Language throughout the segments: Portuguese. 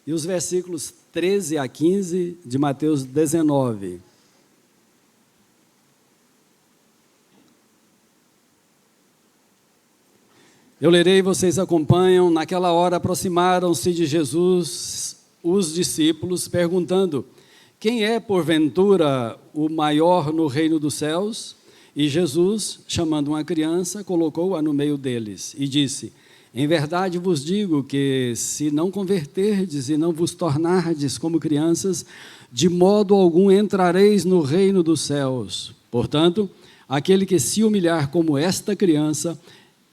e os versículos 13 a 15 de Mateus 19. Eu lerei e vocês acompanham. Naquela hora aproximaram-se de Jesus os discípulos, perguntando: quem é, porventura, o maior no reino dos céus? E Jesus, chamando uma criança, colocou-a no meio deles e disse: em verdade vos digo que, se não converterdes e não vos tornardes como crianças, de modo algum entrareis no reino dos céus. Portanto, aquele que se humilhar como esta criança,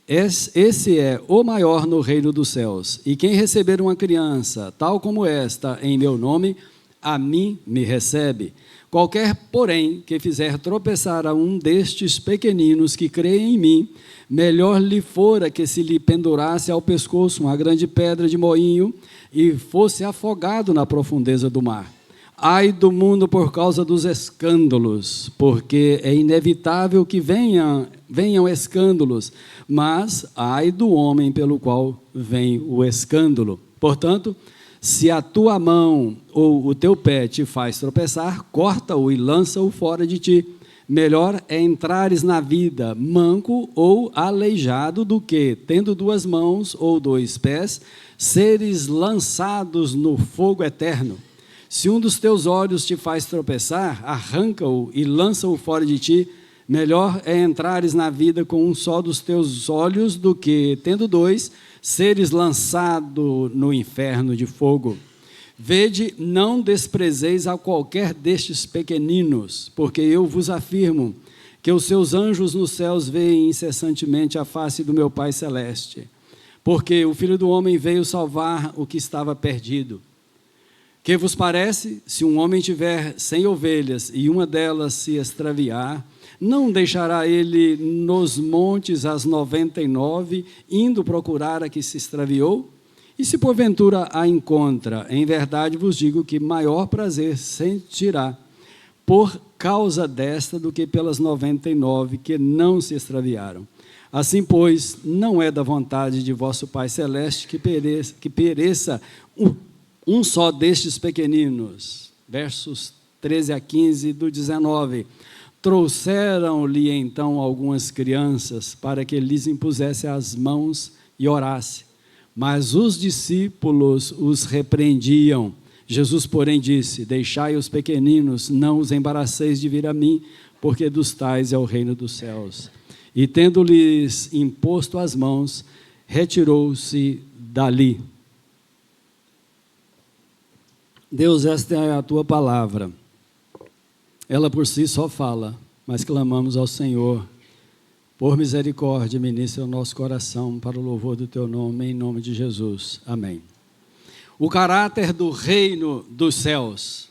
esse é o maior no reino dos céus. E quem receber uma criança, tal como esta, em meu nome, a mim me recebe. Qualquer, porém, que fizer tropeçar a um destes pequeninos que creem em mim, melhor lhe fora que se lhe pendurasse ao pescoço uma grande pedra de moinho e fosse afogado na profundeza do mar. Ai do mundo por causa dos escândalos, porque é inevitável que venham escândalos, mas ai do homem pelo qual vem o escândalo. Portanto, se a tua mão ou o teu pé te faz tropeçar, corta-o e lança-o fora de ti. Melhor é entrares na vida manco ou aleijado do que, tendo duas mãos ou dois pés, seres lançados no fogo eterno. Se um dos teus olhos te faz tropeçar, arranca-o e lança-o fora de ti. Melhor é entrares na vida com um só dos teus olhos do que, tendo dois, seres lançado no inferno de fogo. Vede, não desprezeis a qualquer destes pequeninos, porque eu vos afirmo que os seus anjos nos céus veem incessantemente a face do meu Pai Celeste. Porque o Filho do Homem veio salvar o que estava perdido. Que vos parece, se um homem tiver 100 ovelhas e uma delas se extraviar, não deixará ele nos montes as 99, indo procurar a que se extraviou? E se porventura a encontra, em verdade vos digo que maior prazer sentirá por causa desta do que pelas 99 que não se extraviaram. Assim, pois, não é da vontade de vosso Pai Celeste que pereça um só destes pequeninos. Versos 13 a 15 do 19. Trouxeram-lhe então algumas crianças para que lhes impusesse as mãos e orasse. Mas os discípulos os repreendiam. Jesus, porém, disse: deixai os pequeninos, não os embaraceis de vir a mim, porque dos tais é o reino dos céus. E tendo-lhes imposto as mãos, retirou-se dali. Deus, esta é a tua palavra. Ela por si só fala, mas clamamos ao Senhor, por misericórdia, ministra o nosso coração para o louvor do teu nome, em nome de Jesus. Amém. O caráter do reino dos céus.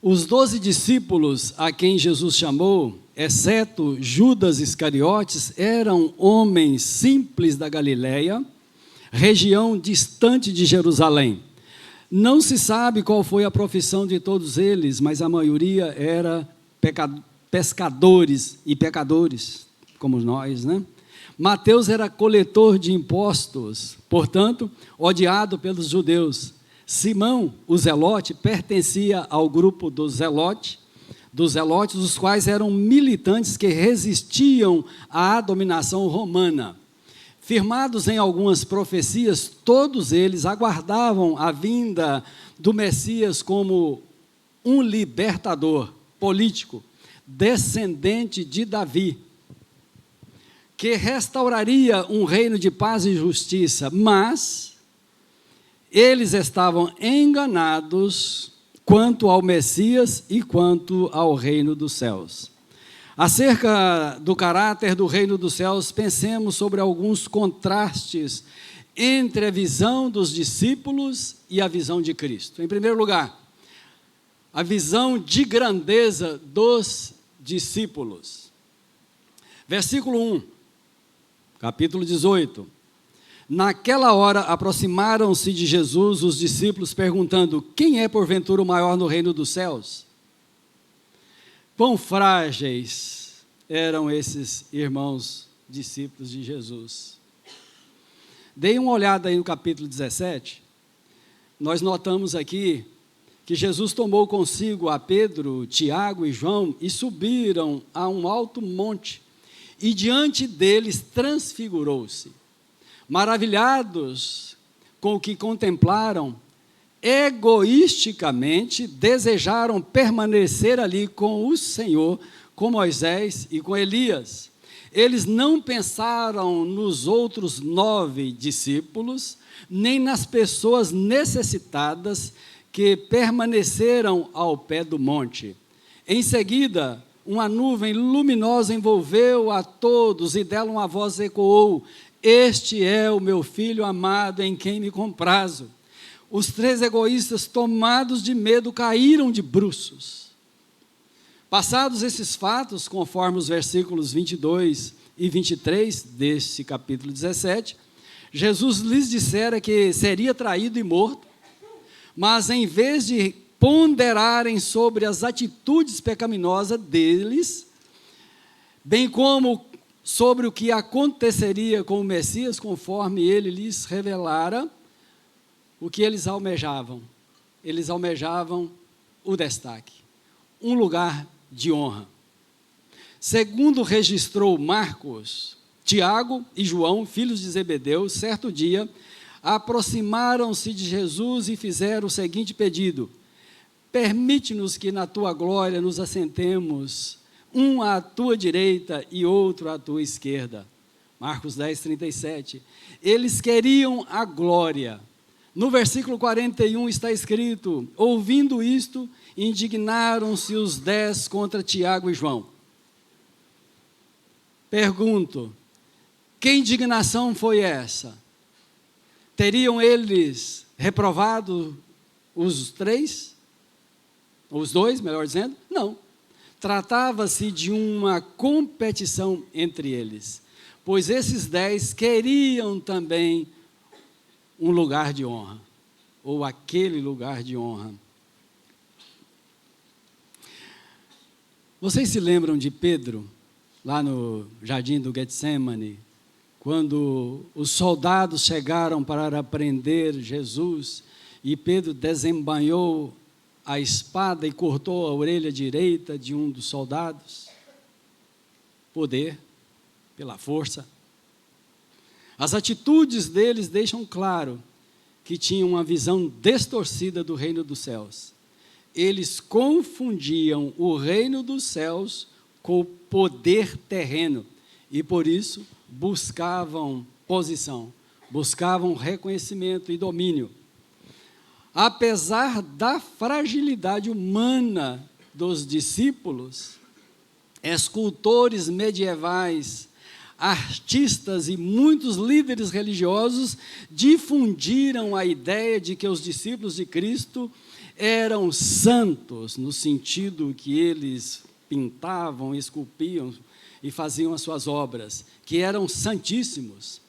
Os 12 discípulos a quem Jesus chamou, exceto Judas Iscariotes, eram homens simples da Galileia, região distante de Jerusalém. Não se sabe qual foi a profissão de todos eles, mas a maioria era pescadores e pecadores, como nós, né? Mateus era coletor de impostos, portanto, odiado pelos judeus. Simão, o zelote, pertencia ao grupo dos zelotes, os quais eram militantes que resistiam à dominação romana. Firmados em algumas profecias, todos eles aguardavam a vinda do Messias como um libertador político, descendente de Davi, que restauraria um reino de paz e justiça, mas eles estavam enganados quanto ao Messias e quanto ao reino dos céus. Acerca do caráter do reino dos céus, pensemos sobre alguns contrastes entre a visão dos discípulos e a visão de Cristo. Em primeiro lugar, a visão de grandeza dos discípulos. Versículo 1, capítulo 18. Naquela hora aproximaram-se de Jesus os discípulos, perguntando: quem é porventura o maior no reino dos céus? Quão frágeis eram esses irmãos discípulos de Jesus. Deem uma olhada aí no capítulo 17. nós notamos aqui que Jesus tomou consigo a Pedro, Tiago e João e subiram a um alto monte, e diante deles transfigurou-se. Maravilhados com o que contemplaram, egoisticamente desejaram permanecer ali com o Senhor, com Moisés e com Elias. Eles não pensaram nos outros 9 discípulos, nem nas pessoas necessitadas que permaneceram ao pé do monte. Em seguida, uma nuvem luminosa envolveu a todos e dela uma voz ecoou: "Este é o meu filho amado, em quem me comprazo." Os 3 egoístas, tomados de medo, caíram de bruços. Passados esses fatos, conforme os versículos 22 e 23 deste capítulo 17, Jesus lhes dissera que seria traído e morto, mas em vez de ponderarem sobre as atitudes pecaminosas deles, bem como sobre o que aconteceria com o Messias, conforme ele lhes revelara, o que eles almejavam? Eles almejavam o destaque, um lugar de honra. Segundo registrou Marcos, Tiago e João, filhos de Zebedeu, certo dia, aproximaram-se de Jesus e fizeram o seguinte pedido: "Permite-nos que na tua glória nos assentemos, um à tua direita e outro à tua esquerda." Marcos 10, 37. Eles queriam a glória. No versículo 41 está escrito: ouvindo isto, indignaram-se os 10 contra Tiago e João. Pergunto, que indignação foi essa? Teriam eles reprovado os 3? Os 2, melhor dizendo? Não. Tratava-se de uma competição entre eles, pois esses 10 queriam também um lugar de honra, ou aquele lugar de honra. Vocês se lembram de Pedro, lá no jardim do Getsemane, quando os soldados chegaram para prender Jesus, e Pedro desembainhou a espada e cortou a orelha direita de um dos soldados? Poder, pela força. As atitudes deles deixam claro que tinham uma visão distorcida do reino dos céus. Eles confundiam o reino dos céus com o poder terreno e, por isso, buscavam posição, buscavam reconhecimento e domínio. Apesar da fragilidade humana dos discípulos, escultores medievais, artistas e muitos líderes religiosos difundiram a ideia de que os discípulos de Cristo eram santos, no sentido que eles pintavam, esculpiam e faziam as suas obras, que eram santíssimos.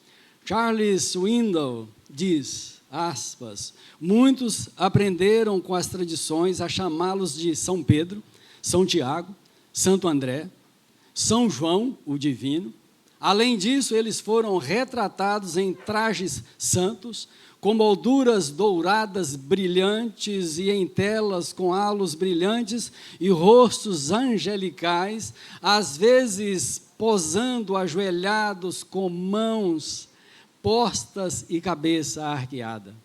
Charles Swindoll diz, aspas, muitos aprenderam com as tradições a chamá-los de São Pedro, São Tiago, Santo André, São João, o divino. Além disso, eles foram retratados em trajes santos, com molduras douradas brilhantes e em telas com halos brilhantes e rostos angelicais, às vezes posando ajoelhados com mãos postas e cabeça arqueada,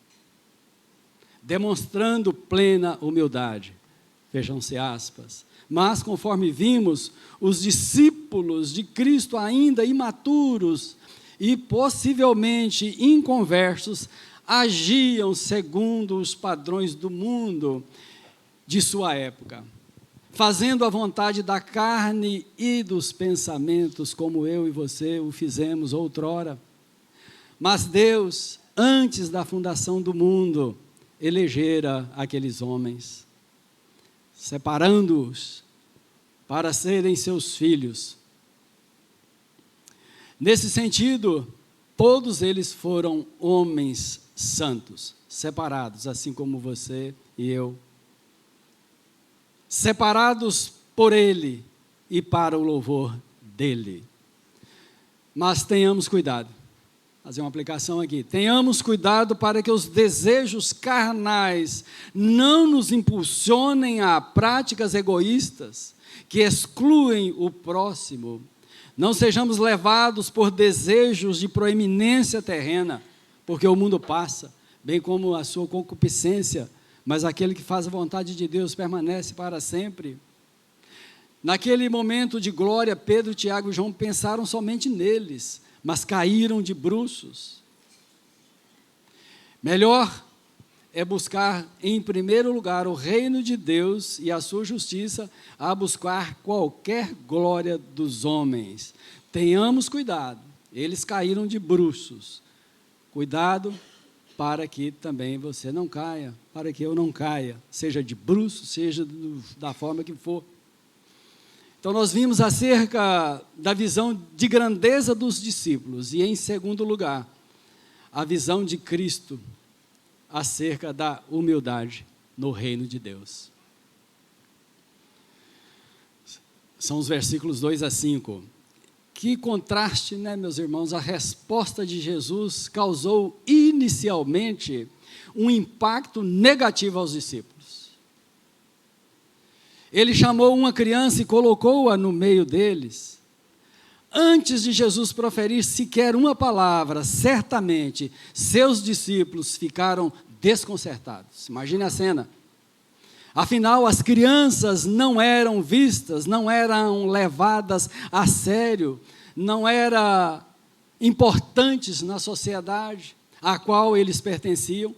demonstrando plena humildade. Vejam-se aspas. Mas, conforme vimos, os discípulos de Cristo ainda imaturos e possivelmente inconversos, agiam segundo os padrões do mundo de sua época, fazendo a vontade da carne e dos pensamentos, como eu e você o fizemos outrora. Mas Deus, antes da fundação do mundo, elegera aqueles homens, separando-os para serem seus filhos. Nesse sentido, todos eles foram homens santos, separados, assim como você e eu. Separados por Ele e para o louvor dEle. Mas tenhamos cuidado. fazer uma aplicação aqui. Tenhamos cuidado para que os desejos carnais não nos impulsionem a práticas egoístas que excluem o próximo. Não sejamos levados por desejos de proeminência terrena, porque o mundo passa, bem como a sua concupiscência, mas aquele que faz a vontade de Deus permanece para sempre. Naquele momento de glória, Pedro, Tiago e João pensaram somente neles, mas caíram de bruços. Melhor é buscar em primeiro lugar o reino de Deus e a sua justiça, a buscar qualquer glória dos homens. Tenhamos cuidado, eles caíram de bruços. Cuidado para que também você não caia, para que eu não caia, seja de bruços, seja da forma que for. Então, nós vimos acerca da visão de grandeza dos discípulos e, em segundo lugar, a visão de Cristo acerca da humildade no reino de Deus. São os versículos 2 a 5. Que contraste, né, meus irmãos? A resposta de Jesus causou inicialmente um impacto negativo aos discípulos. Ele chamou uma criança e colocou-a no meio deles. Antes de Jesus proferir sequer uma palavra, certamente seus discípulos ficaram desconcertados. Imagine a cena. Afinal, as crianças não eram vistas, não eram levadas a sério, não eram importantes na sociedade a qual eles pertenciam.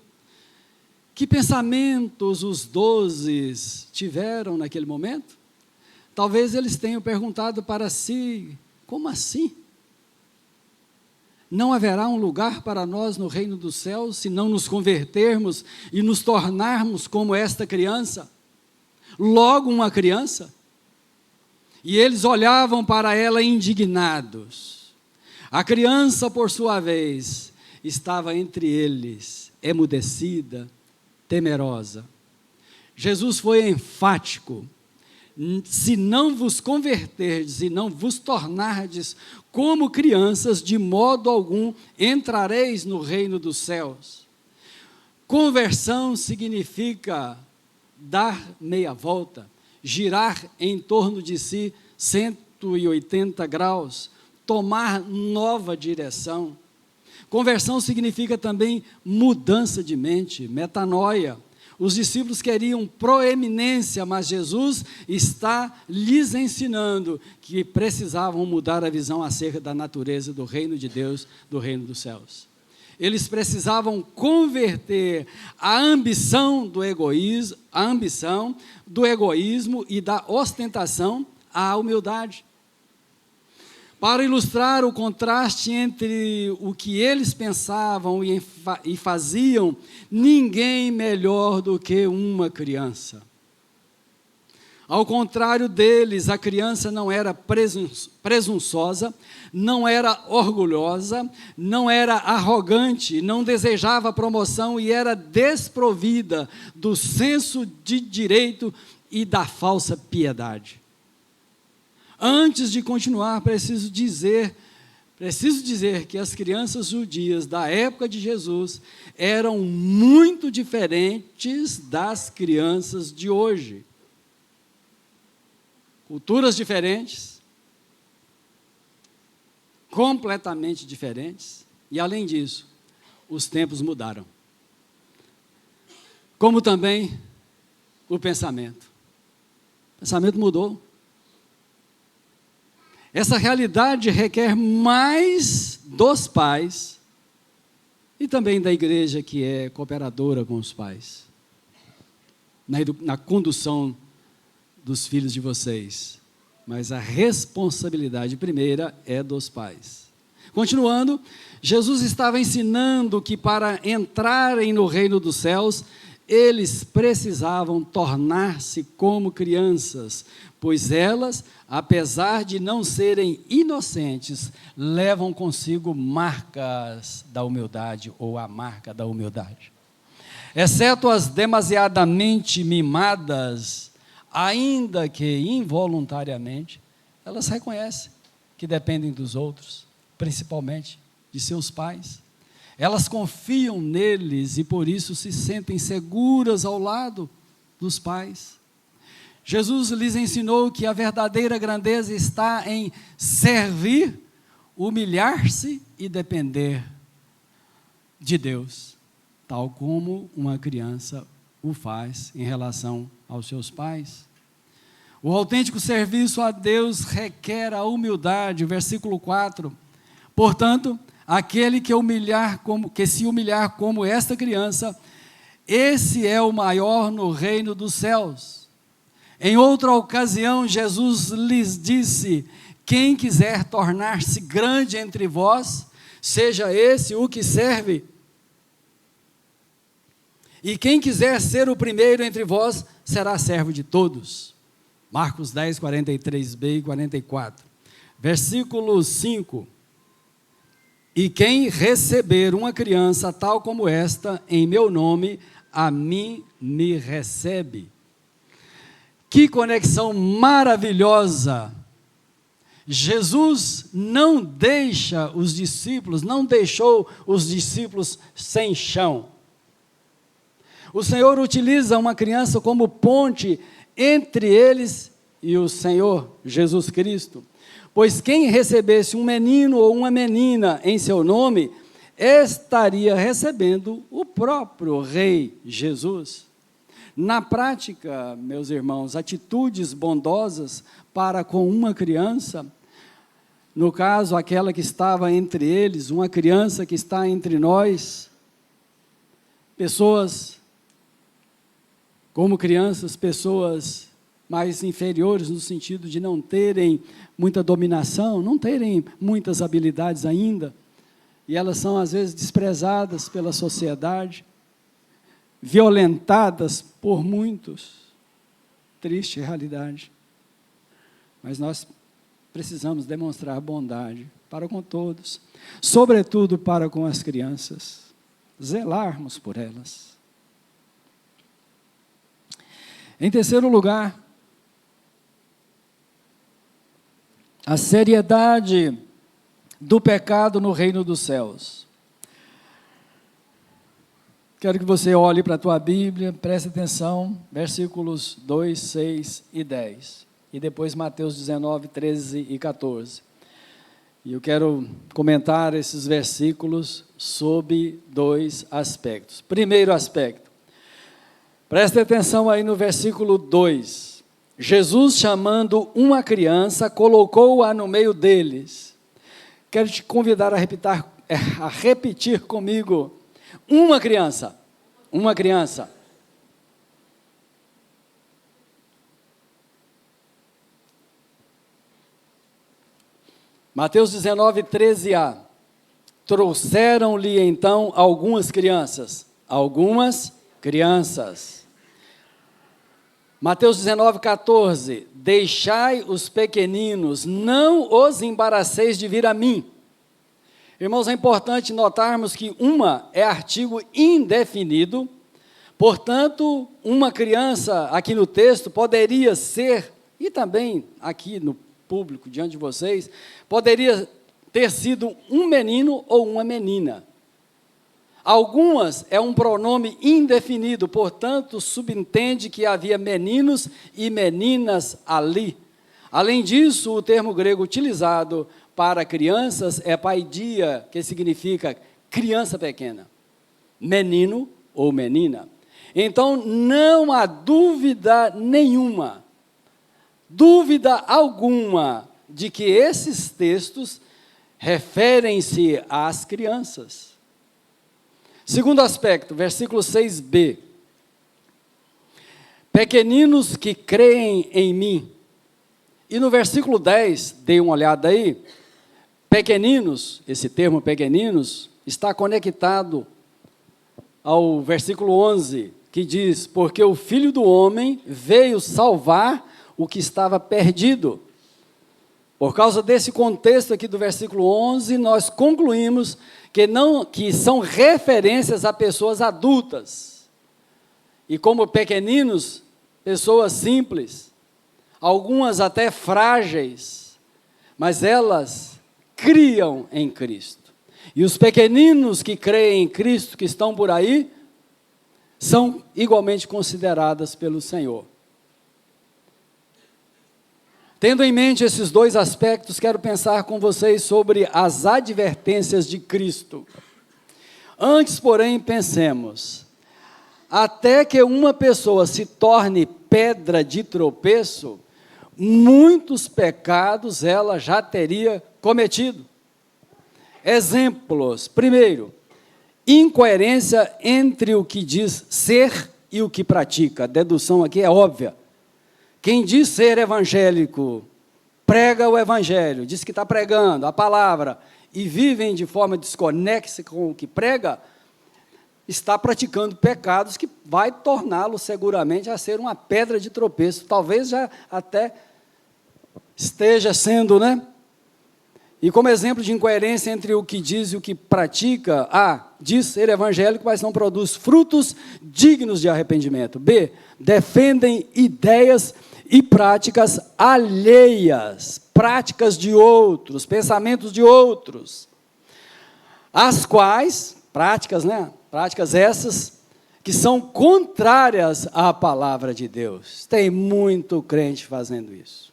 Que pensamentos os 12 tiveram naquele momento? Talvez eles tenham perguntado para si: como assim? Não haverá um lugar para nós no reino dos céus se não nos convertermos e nos tornarmos como esta criança? Logo uma criança? E eles olhavam para ela indignados. A criança, por sua vez, estava entre eles, emudecida, temerosa. Jesus foi enfático: se não vos converterdes e não vos tornardes como crianças, de modo algum entrareis no reino dos céus. Conversão significa dar meia volta, girar em torno de si 180 graus, tomar nova direção. Conversão significa também mudança de mente, metanoia. Os discípulos queriam proeminência, mas Jesus está lhes ensinando que precisavam mudar a visão acerca da natureza do reino de Deus, do reino dos céus. Eles precisavam converter a ambição do egoísmo e da ostentação à humildade. Para ilustrar o contraste entre o que eles pensavam e faziam, ninguém melhor do que uma criança. Ao contrário deles, a criança não era presunçosa, não era orgulhosa, não era arrogante, não desejava promoção e era desprovida do senso de direito e da falsa piedade. Antes de continuar, preciso dizer que as crianças judias da época de Jesus eram muito diferentes das crianças de hoje. Culturas diferentes, completamente diferentes, e além disso, os tempos mudaram. Como também o pensamento. O pensamento mudou. Essa realidade requer mais dos pais e também da igreja, que é cooperadora com os pais, na condução dos filhos de vocês. Mas a responsabilidade primeira é dos pais. Continuando, Jesus estava ensinando que para entrarem no reino dos céus, eles precisavam tornar-se como crianças, pois elas, apesar de não serem inocentes, levam consigo marcas da humildade, ou a marca da humildade. Exceto as demasiadamente mimadas, ainda que involuntariamente, elas reconhecem que dependem dos outros, principalmente de seus pais. Elas confiam neles e por isso se sentem seguras ao lado dos pais. Jesus lhes ensinou que a verdadeira grandeza está em servir, humilhar-se e depender de Deus, tal como uma criança o faz em relação aos seus pais. O autêntico serviço a Deus requer a humildade, versículo 4. Portanto, aquele que se humilhar como esta criança, esse é o maior no reino dos céus. Em outra ocasião, Jesus lhes disse: quem quiser tornar-se grande entre vós, seja esse o que serve. E quem quiser ser o primeiro entre vós, será servo de todos. Marcos 10, 43b e 44. Versículo 5. E quem receber uma criança tal como esta, em meu nome, a mim me recebe. Que conexão maravilhosa! Jesus não deixou os discípulos sem chão. O Senhor utiliza uma criança como ponte entre eles e o Senhor Jesus Cristo. Pois quem recebesse um menino ou uma menina em seu nome, estaria recebendo o próprio Rei Jesus. Na prática, meus irmãos, atitudes bondosas para com uma criança, no caso, aquela que estava entre eles, uma criança que está entre nós, pessoas como crianças, pessoas mais inferiores no sentido de não terem muita dominação, não terem muitas habilidades ainda, e elas são às vezes desprezadas pela sociedade, violentadas por muitos. Triste realidade. Mas nós precisamos demonstrar bondade para com todos, sobretudo para com as crianças, zelarmos por elas. Em terceiro lugar, a seriedade do pecado no reino dos céus. Quero que você olhe para a tua Bíblia, preste atenção, versículos 2, 6 e 10. E depois Mateus 19, 13 e 14. E eu quero comentar esses versículos sob dois aspectos. Primeiro aspecto. Preste atenção aí no versículo 2. Jesus, chamando uma criança, colocou-a no meio deles. Quero te convidar a repetir comigo. Uma criança. Uma criança. Mateus 19, 13a. Trouxeram-lhe então algumas crianças. Algumas crianças. Mateus 19, 14, deixai os pequeninos, não os embaraceis de vir a mim. Irmãos, é importante notarmos que uma é artigo indefinido, portanto, uma criança, aqui no texto, poderia ser, e também aqui no público, diante de vocês, poderia ter sido um menino ou uma menina. Algumas é um pronome indefinido, portanto, subentende que havia meninos e meninas ali. Além disso, o termo grego utilizado para crianças é paidia, que significa criança pequena, menino ou menina. Então, não há dúvida nenhuma, dúvida alguma, de que esses textos referem-se às crianças. Segundo aspecto, versículo 6b. Pequeninos que creem em mim. E no versículo 10, dê uma olhada aí, pequeninos, esse termo pequeninos, está conectado ao versículo 11, que diz, porque o Filho do Homem veio salvar o que estava perdido. Por causa desse contexto aqui do versículo 11, nós concluímos que são referências a pessoas adultas. E como pequeninos, pessoas simples, algumas até frágeis, mas elas criam em Cristo. E os pequeninos que creem em Cristo, que estão por aí, são igualmente consideradas pelo Senhor. Tendo em mente esses dois aspectos, quero pensar com vocês sobre as advertências de Cristo. Antes, porém, pensemos, até que uma pessoa se torne pedra de tropeço, muitos pecados ela já teria cometido. Exemplos. Primeiro, incoerência entre o que diz ser e o que pratica. A dedução aqui é óbvia. Quem diz ser evangélico, prega o evangelho, diz que está pregando a palavra e vivem de forma desconexa com o que prega, está praticando pecados que vai torná-lo seguramente a ser uma pedra de tropeço. Talvez já até esteja sendo, né? E como exemplo de incoerência entre o que diz e o que pratica, A, diz ser evangélico, mas não produz frutos dignos de arrependimento. B, defendem ideias e práticas alheias, práticas de outros, pensamentos de outros, as quais, práticas, né? Práticas essas que são contrárias à palavra de Deus. Tem muito crente fazendo isso.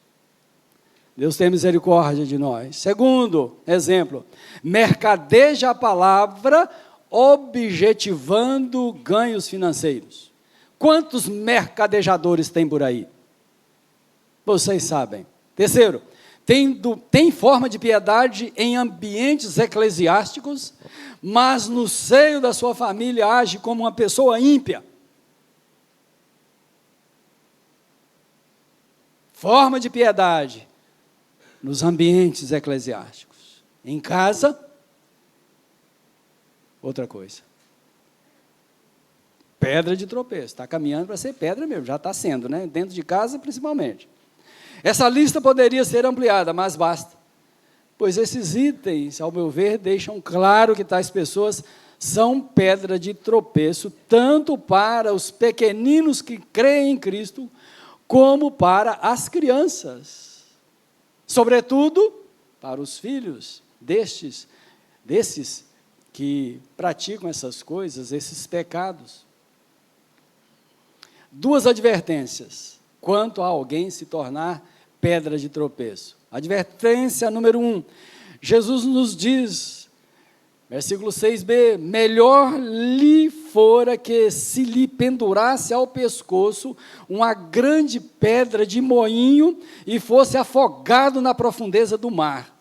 Deus tem misericórdia de nós. Segundo exemplo, mercadeja a palavra objetivando ganhos financeiros. Quantos mercadejadores tem por aí? Vocês sabem. Terceiro, tem forma de piedade em ambientes eclesiásticos, mas no seio da sua família age como uma pessoa ímpia. Forma de piedade nos ambientes eclesiásticos. Em casa, outra coisa. Pedra de tropeço. Está caminhando para ser pedra mesmo, já está sendo, né? Dentro de casa, principalmente. Essa lista poderia ser ampliada, mas basta. Pois esses itens, ao meu ver, deixam claro que tais pessoas são pedra de tropeço, tanto para os pequeninos que creem em Cristo, como para as crianças. Sobretudo, para os filhos desses que praticam essas coisas, esses pecados. Duas advertências quanto a alguém se tornar pedra de tropeço. Advertência número 1, Jesus nos diz, versículo 6b, melhor lhe fora que se lhe pendurasse ao pescoço uma grande pedra de moinho e fosse afogado na profundeza do mar.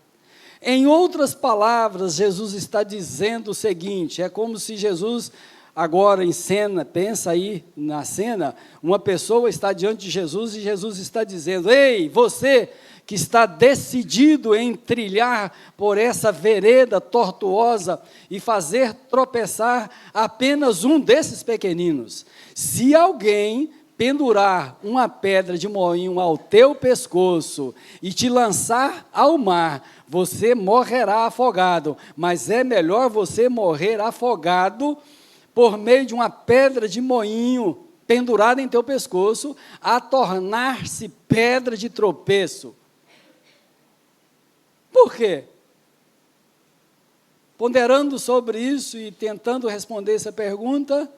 Em outras palavras, Jesus está dizendo o seguinte, é como se Jesus, agora em cena, pensa aí na cena, uma pessoa está diante de Jesus e Jesus está dizendo, ei, você que está decidido em trilhar por essa vereda tortuosa e fazer tropeçar apenas um desses pequeninos. Se alguém pendurar uma pedra de moinho ao teu pescoço e te lançar ao mar, você morrerá afogado, mas é melhor você morrer afogado por meio de uma pedra de moinho pendurada em teu pescoço, a tornar-se pedra de tropeço. Por quê? Ponderando sobre isso e tentando responder essa pergunta,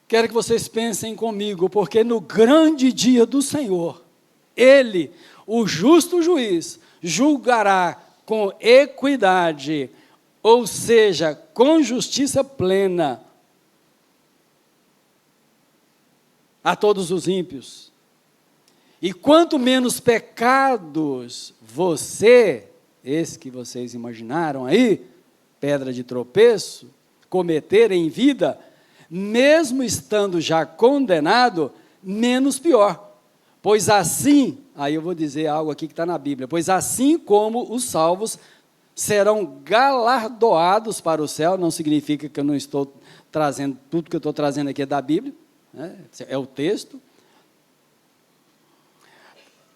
quero que vocês pensem comigo, porque no grande dia do Senhor, Ele, o justo juiz, julgará com equidade, ou seja, com justiça plena, a todos os ímpios. E quanto menos pecados esse que vocês imaginaram aí, pedra de tropeço, cometer em vida, mesmo estando já condenado, menos pior. Pois assim, aí eu vou dizer algo aqui que está na Bíblia, pois assim como os salvos serão galardoados para o céu, não significa que eu não estou trazendo, tudo que eu estou trazendo aqui é da Bíblia, né? É o texto.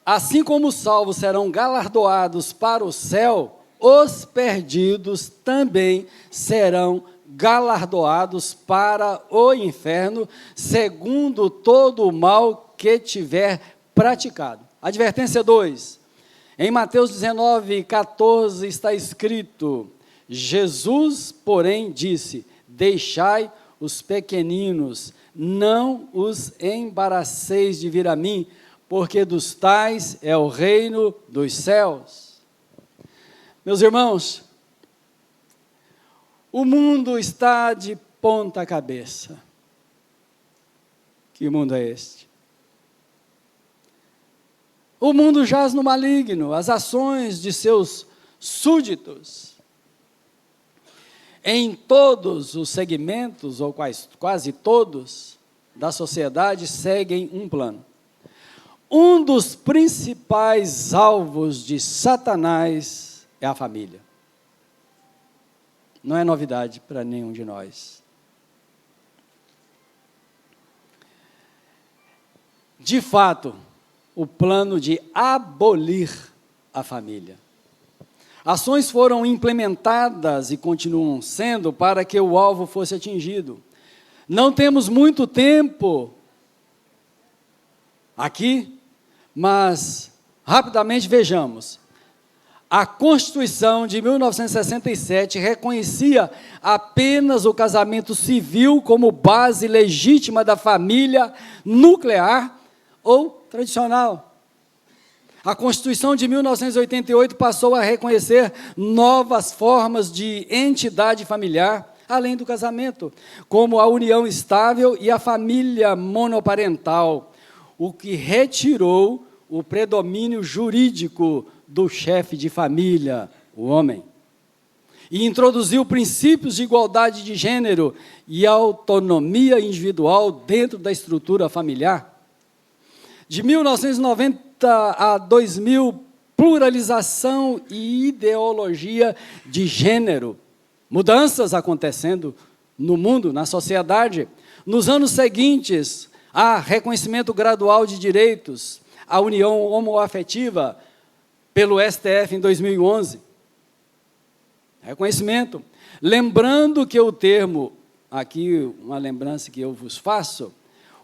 Assim como os salvos serão galardoados para o céu, os perdidos também serão galardoados para o inferno, segundo todo o mal que tiver praticado. Advertência 2. Em Mateus 19, 14 está escrito, Jesus, porém, disse: deixai os pequeninos, não os embaraceis de vir a mim, porque dos tais é o reino dos céus. Meus irmãos, o mundo está de ponta cabeça. Que mundo é este? O mundo jaz no maligno, as ações de seus súditos, em todos os segmentos, ou quase todos, da sociedade, seguem um plano. Um dos principais alvos de Satanás é a família. Não é novidade para nenhum de nós. De fato, o plano de abolir a família. Ações foram implementadas e continuam sendo para que o alvo fosse atingido. Não temos muito tempo aqui, mas rapidamente vejamos. A Constituição de 1967 reconhecia apenas o casamento civil como base legítima da família nuclear ou tradicional. A Constituição de 1988 passou a reconhecer novas formas de entidade familiar, além do casamento, como a união estável e a família monoparental, o que retirou o predomínio jurídico do chefe de família, o homem, e introduziu princípios de igualdade de gênero e autonomia individual dentro da estrutura familiar. De 1990 a 2000, pluralização e ideologia de gênero, mudanças acontecendo no mundo, na sociedade. Nos anos seguintes, há reconhecimento gradual de direitos, a união homoafetiva pelo STF em 2011. Reconhecimento. Lembrando que o termo, aqui uma lembrança que eu vos faço,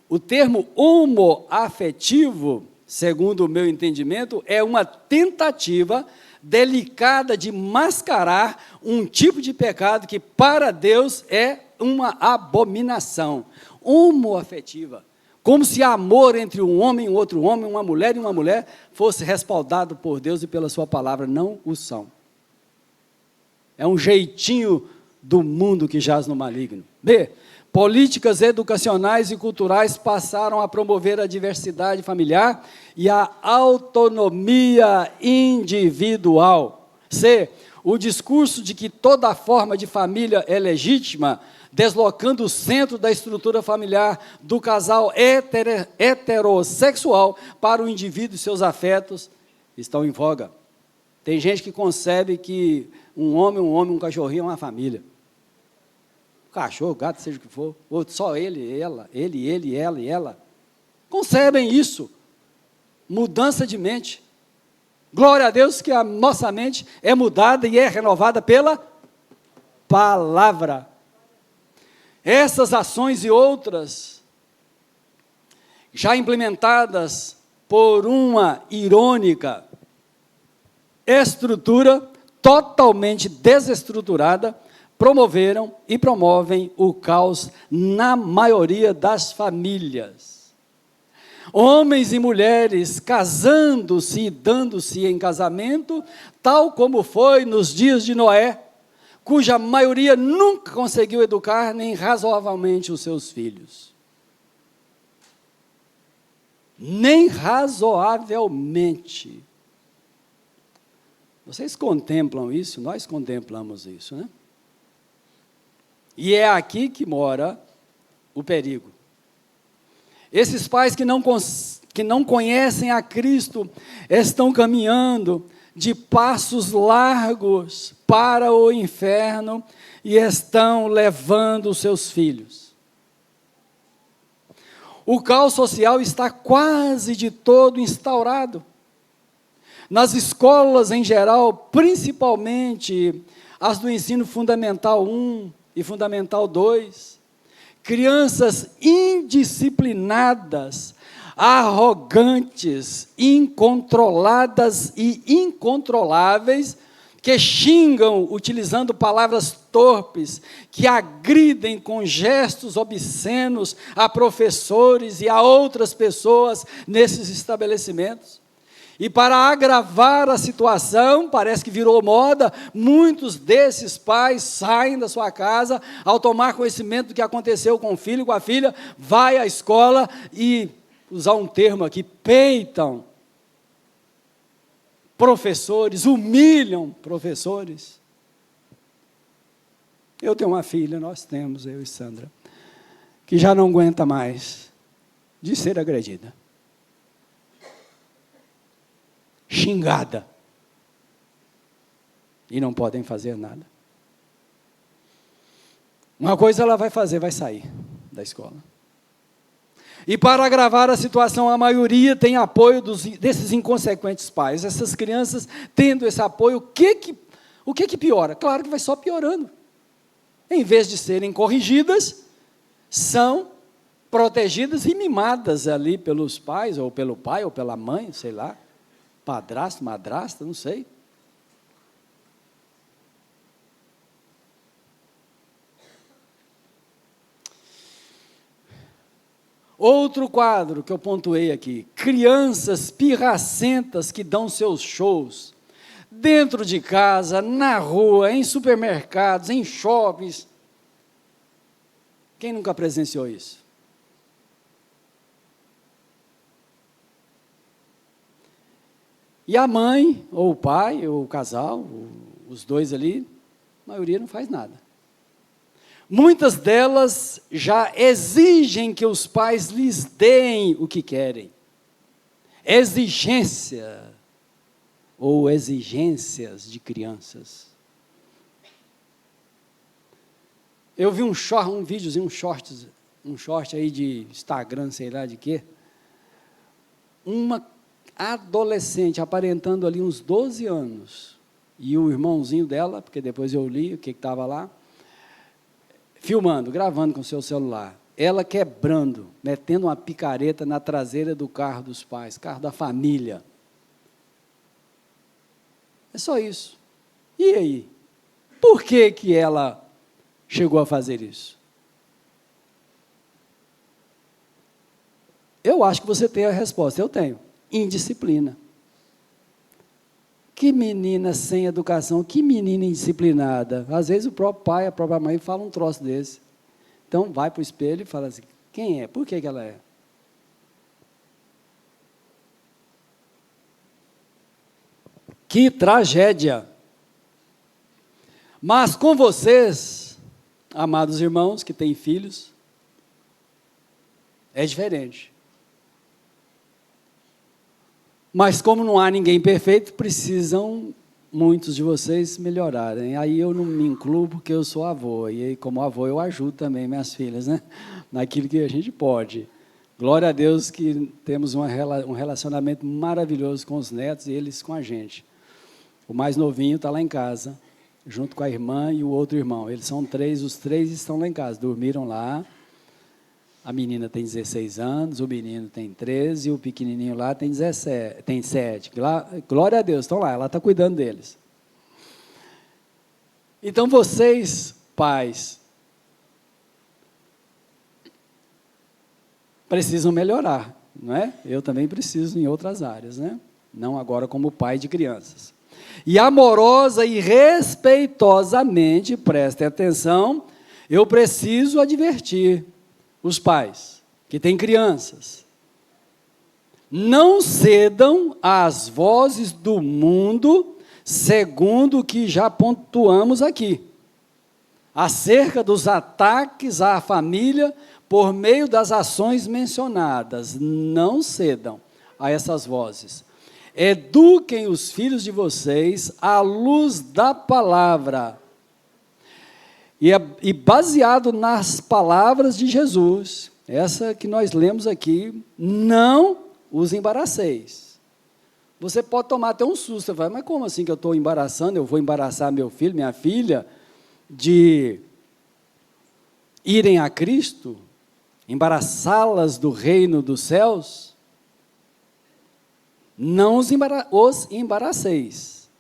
o termo homoafetivo, segundo o meu entendimento, é uma tentativa delicada de mascarar um tipo de pecado que para Deus é uma abominação. Homoafetiva. Como se amor entre um homem e um outro homem, uma mulher e uma mulher, fosse respaldado por Deus e pela sua palavra. Não o são. É um jeitinho do mundo que jaz no maligno. B. Políticas educacionais e culturais passaram a promover a diversidade familiar e a autonomia individual. C. O discurso de que toda forma de família é legítima, deslocando o centro da estrutura familiar do casal heterossexual para o indivíduo e seus afetos, estão em voga. Tem gente que concebe que um homem, um cachorrinho é uma família. Cachorro, gato, seja o que for, ou só ele, ela, ele, ela e ela. Concebem isso. Mudança de mente. Glória a Deus que a nossa mente é mudada e é renovada pela palavra. Essas ações e outras, já implementadas por uma irônica estrutura totalmente desestruturada, promoveram e promovem o caos na maioria das famílias. Homens e mulheres casando-se e dando-se em casamento, tal como foi nos dias de Noé, cuja maioria nunca conseguiu educar nem razoavelmente os seus filhos. Nem razoavelmente. Vocês contemplam isso? Nós contemplamos isso, né? E é aqui que mora o perigo. Esses pais que não conhecem a Cristo estão caminhando de passos largos para o inferno e estão levando os seus filhos. O caos social está quase de todo instaurado. Nas escolas em geral, principalmente as do ensino fundamental 1 e fundamental 2, crianças indisciplinadas, arrogantes, incontroladas e incontroláveis, que xingam utilizando palavras torpes, que agridem com gestos obscenos a professores e a outras pessoas nesses estabelecimentos. E para agravar a situação, parece que virou moda, muitos desses pais saem da sua casa, ao tomar conhecimento do que aconteceu com o filho, com a filha, vai à escola e, usar um termo aqui, peitam professores, humilham professores. Eu tenho uma filha, nós temos, eu e Sandra, que já não aguenta mais de ser agredida, xingada, e não podem fazer nada. Uma coisa ela vai fazer, vai sair da escola. E para agravar a situação, a maioria tem apoio desses inconsequentes pais. Essas crianças tendo esse apoio, o que piora? Claro que vai só piorando. Em vez de serem corrigidas, são protegidas e mimadas ali pelos pais, ou pelo pai, ou pela mãe, sei lá, padrasto, madrasta, não sei. Outro quadro que eu pontuei aqui, crianças pirracentas que dão seus shows, dentro de casa, na rua, em supermercados, em shoppings. Quem nunca presenciou isso? E a mãe, ou o pai, ou o casal, os dois ali, a maioria não faz nada. Muitas delas já exigem que os pais lhes deem o que querem. Exigência, ou exigências de crianças. Eu vi um videozinho, um short aí de Instagram, sei lá de quê. Uma adolescente, aparentando ali uns 12 anos, e o irmãozinho dela, porque depois eu li o que estava lá, filmando, gravando com seu celular, ela quebrando, metendo uma picareta na traseira do carro dos pais, carro da família. É só isso. E aí? Por que ela chegou a fazer isso? Eu acho que você tem a resposta, eu tenho. Indisciplina. Que menina sem educação, que menina indisciplinada. Às vezes o próprio pai, a própria mãe fala um troço desse. Então vai para o espelho e fala assim, quem é? Por que ela é? Que tragédia. Mas com vocês, amados irmãos que têm filhos, é diferente. Mas como não há ninguém perfeito, precisam muitos de vocês melhorarem. Aí eu não me incluo porque eu sou avô, e aí, como avô eu ajudo também minhas filhas, né? Naquilo que a gente pode. Glória a Deus que temos um relacionamento maravilhoso com os netos e eles com a gente. O mais novinho está lá em casa, junto com a irmã e o outro irmão. Eles são 3, os 3 estão lá em casa, dormiram lá. A menina tem 16 anos, o menino tem 13, e o pequenininho lá tem 7. Glória a Deus, estão lá, ela está cuidando deles. Então, vocês, pais, precisam melhorar, não é? Eu também preciso em outras áreas, né? Não agora como pai de crianças. E amorosa e respeitosamente, prestem atenção, eu preciso advertir os pais que têm crianças. Não cedam às vozes do mundo, segundo o que já pontuamos aqui, acerca dos ataques à família por meio das ações mencionadas. Não cedam a essas vozes. Eduquem os filhos de vocês à luz da palavra. E baseado nas palavras de Jesus, essa que nós lemos aqui, não os embaraceis. Você pode tomar até um susto, você fala, mas como assim que eu estou embaraçando? Eu vou embaraçar meu filho, minha filha, de irem a Cristo? Embaraçá-las do reino dos céus? Não os embaraceis.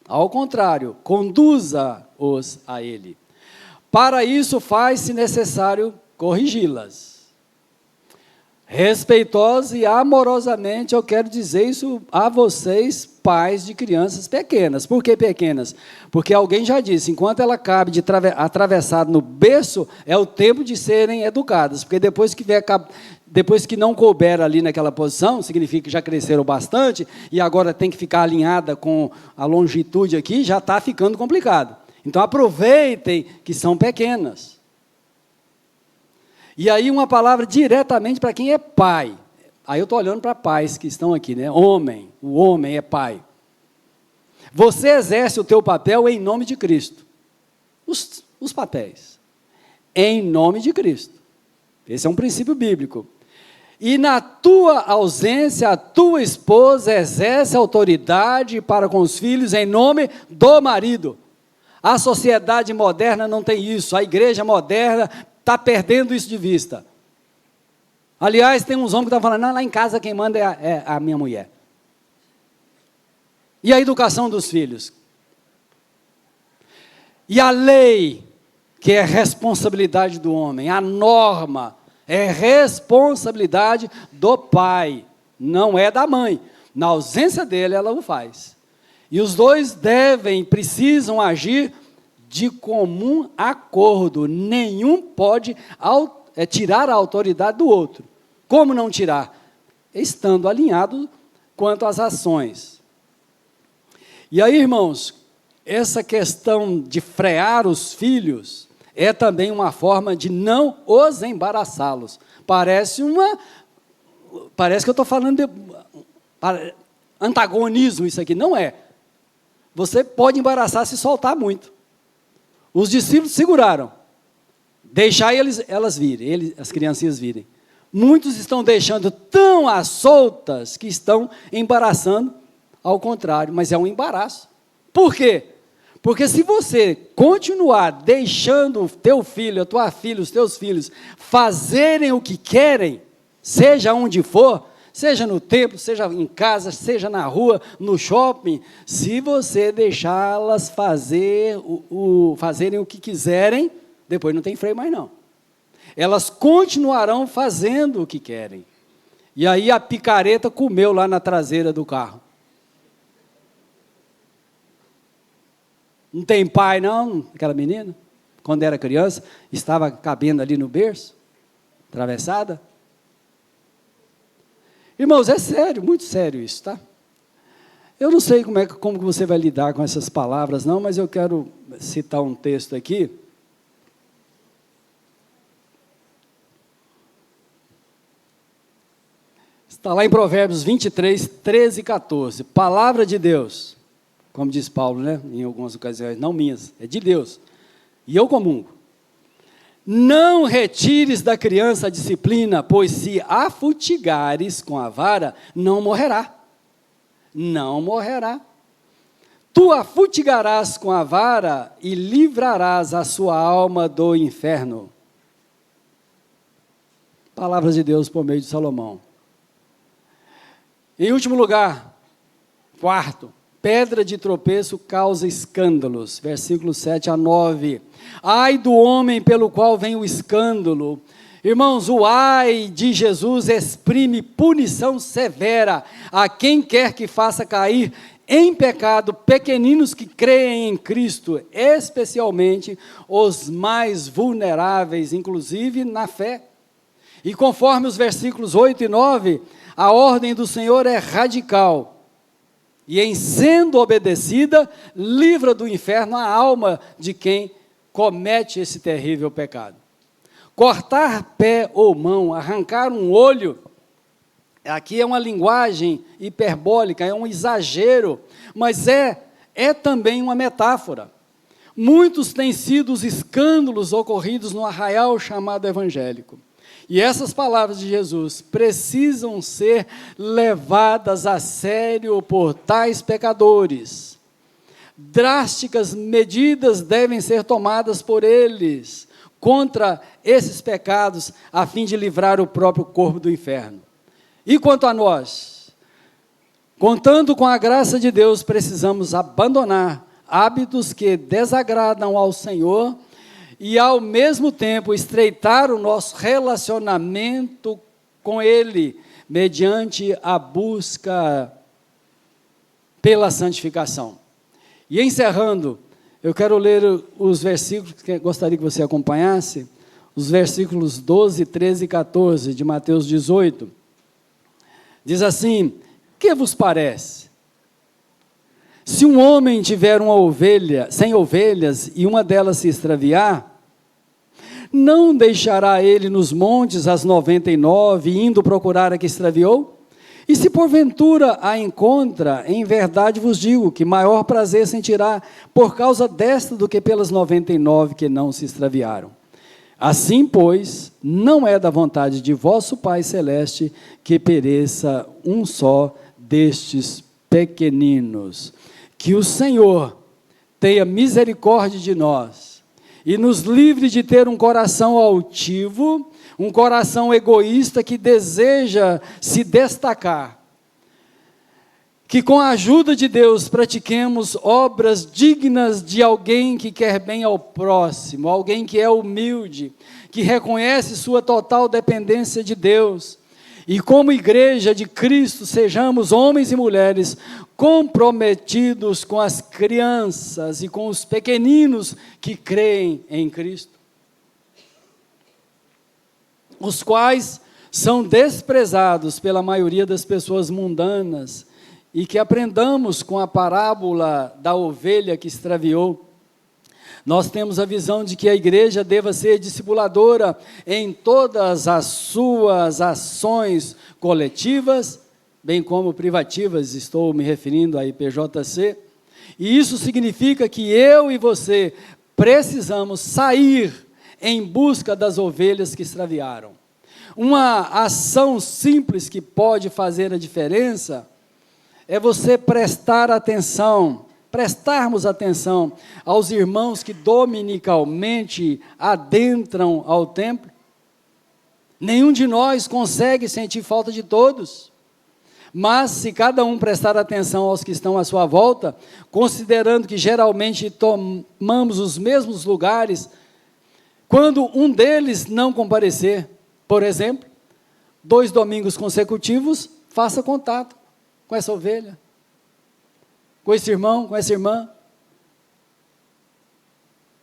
Ao contrário, conduza-os a ele. Para isso faz-se necessário corrigi-las. Respeitosa e amorosamente, eu quero dizer isso a vocês, pais de crianças pequenas. Por que pequenas? Porque alguém já disse, enquanto ela cabe de atravessado no berço, é o tempo de serem educadas, porque depois que não couber ali naquela posição, significa que já cresceram bastante, e agora tem que ficar alinhada com a longitude aqui, já está ficando complicado. Então aproveitem que são pequenas. E aí uma palavra diretamente para quem é pai. Aí eu estou olhando para pais que estão aqui, né? Homem, o homem é pai. Você exerce o teu papel em nome de Cristo. Os papéis. Em nome de Cristo. Esse é um princípio bíblico. E na tua ausência, a tua esposa exerce autoridade para com os filhos em nome do marido. A sociedade moderna não tem isso. A igreja moderna está perdendo isso de vista. Aliás, tem uns homens que estão falando, não, lá em casa quem manda é a minha mulher. E a educação dos filhos? E a lei, que é responsabilidade do homem, a norma é responsabilidade do pai, não é da mãe. Na ausência dele, ela o faz. E os dois precisam agir de comum acordo. Nenhum pode tirar a autoridade do outro. Como não tirar? Estando alinhado quanto às ações. E aí, irmãos, essa questão de frear os filhos é também uma forma de não os embaraçá-los. Parece que eu estou falando de antagonismo isso aqui. Não é. Você pode embaraçar se soltar muito. Os discípulos seguraram. Deixar elas virem, as criancinhas virem. Muitos estão deixando tão às soltas que estão embaraçando ao contrário, mas é um embaraço. Por quê? Porque se você continuar deixando o teu filho, a tua filha, os teus filhos fazerem o que querem, seja onde for, seja no templo, seja em casa, seja na rua, no shopping, se você deixá-las fazerem o que quiserem, depois não tem freio mais não. Elas continuarão fazendo o que querem. E aí a picareta comeu lá na traseira do carro. Não tem pai não, aquela menina, quando era criança, estava cabendo ali no berço, atravessada. Irmãos, é sério, muito sério isso, tá? Eu não sei como que você vai lidar com essas palavras, não, mas eu quero citar um texto aqui. Está lá em Provérbios 23, 13 e 14. Palavra de Deus, como diz Paulo, né? Em algumas ocasiões, não minhas, é de Deus. E eu comungo. Não retires da criança a disciplina, pois se a futigares com a vara, não morrerá. Não morrerá. Tu a futigarás com a vara e livrarás a sua alma do inferno. Palavras de Deus por meio de Salomão. Em último lugar, quarto, pedra de tropeço causa escândalos, versículos 7 a 9. Ai do homem pelo qual vem o escândalo. Irmãos, o ai de Jesus exprime punição severa a quem quer que faça cair em pecado pequeninos que creem em Cristo, especialmente os mais vulneráveis, inclusive na fé. E conforme os versículos 8 e 9, a ordem do Senhor é radical. E em sendo obedecida, livra do inferno a alma de quem comete esse terrível pecado. Cortar pé ou mão, arrancar um olho, aqui é uma linguagem hiperbólica, é um exagero, mas é também uma metáfora. Muitos têm sido os escândalos ocorridos no arraial chamado evangélico. E essas palavras de Jesus precisam ser levadas a sério por tais pecadores. Drásticas medidas devem ser tomadas por eles contra esses pecados, a fim de livrar o próprio corpo do inferno. E quanto a nós? Contando com a graça de Deus, precisamos abandonar hábitos que desagradam ao Senhor e, ao mesmo tempo, estreitar o nosso relacionamento com Ele, mediante a busca pela santificação. E encerrando, eu quero ler os versículos que gostaria que você acompanhasse, os versículos 12, 13 e 14 de Mateus 18. Diz assim: que vos parece? Se um homem tiver uma ovelha, 100 ovelhas, e uma delas se extraviar, não deixará ele nos montes as 99, indo procurar a que extraviou? E se porventura a encontra, em verdade vos digo, que maior prazer sentirá por causa desta do que pelas 99 que não se extraviaram. Assim, pois, não é da vontade de vosso Pai Celeste que pereça um só destes pequeninos. Que o Senhor tenha misericórdia de nós e nos livre de ter um coração altivo, um coração egoísta que deseja se destacar. Que com a ajuda de Deus pratiquemos obras dignas de alguém que quer bem ao próximo, alguém que é humilde, que reconhece sua total dependência de Deus. E como igreja de Cristo, sejamos homens e mulheres comprometidos com as crianças e com os pequeninos que creem em Cristo, os quais são desprezados pela maioria das pessoas mundanas, e que aprendamos com a parábola da ovelha que extraviou. Nós temos a visão de que a igreja deva ser discipuladora em todas as suas ações coletivas, bem como privativas, estou me referindo à IPJC, e isso significa que eu e você precisamos sair em busca das ovelhas que extraviaram. Uma ação simples que pode fazer a diferença é você prestarmos atenção aos irmãos que dominicalmente adentram ao templo. Nenhum de nós consegue sentir falta de todos, mas se cada um prestar atenção aos que estão à sua volta, considerando que geralmente tomamos os mesmos lugares, quando um deles não comparecer, por exemplo, 2 domingos consecutivos, faça contato com essa ovelha, com esse irmão, com essa irmã.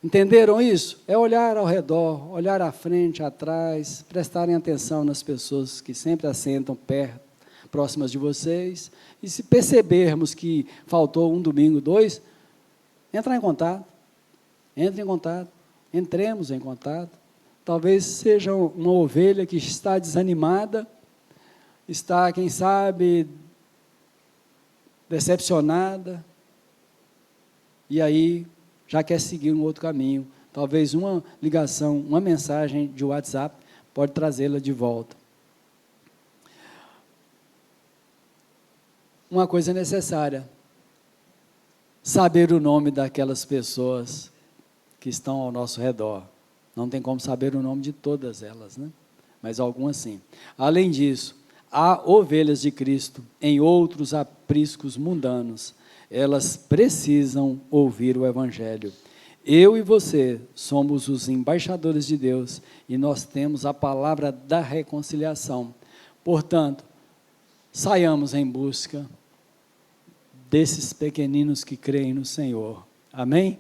Entenderam isso? É olhar ao redor, olhar à frente, atrás, prestarem atenção nas pessoas que sempre assentam perto, próximas de vocês, e se percebermos que faltou 1 domingo, 2, entrar em contato, entre em contato, entremos em contato. Talvez seja uma ovelha que está desanimada, está, quem sabe, decepcionada, e aí já quer seguir um outro caminho. Talvez uma ligação, uma mensagem de WhatsApp pode trazê-la de volta. Uma coisa necessária: saber o nome daquelas pessoas que estão ao nosso redor. Não tem como saber o nome de todas elas, né? Mas algumas sim. Além disso, há ovelhas de Cristo em outros apriscos mundanos. Elas precisam ouvir o Evangelho. Eu e você somos os embaixadores de Deus e nós temos a palavra da reconciliação. Portanto, saiamos em busca desses pequeninos que creem no Senhor. Amém?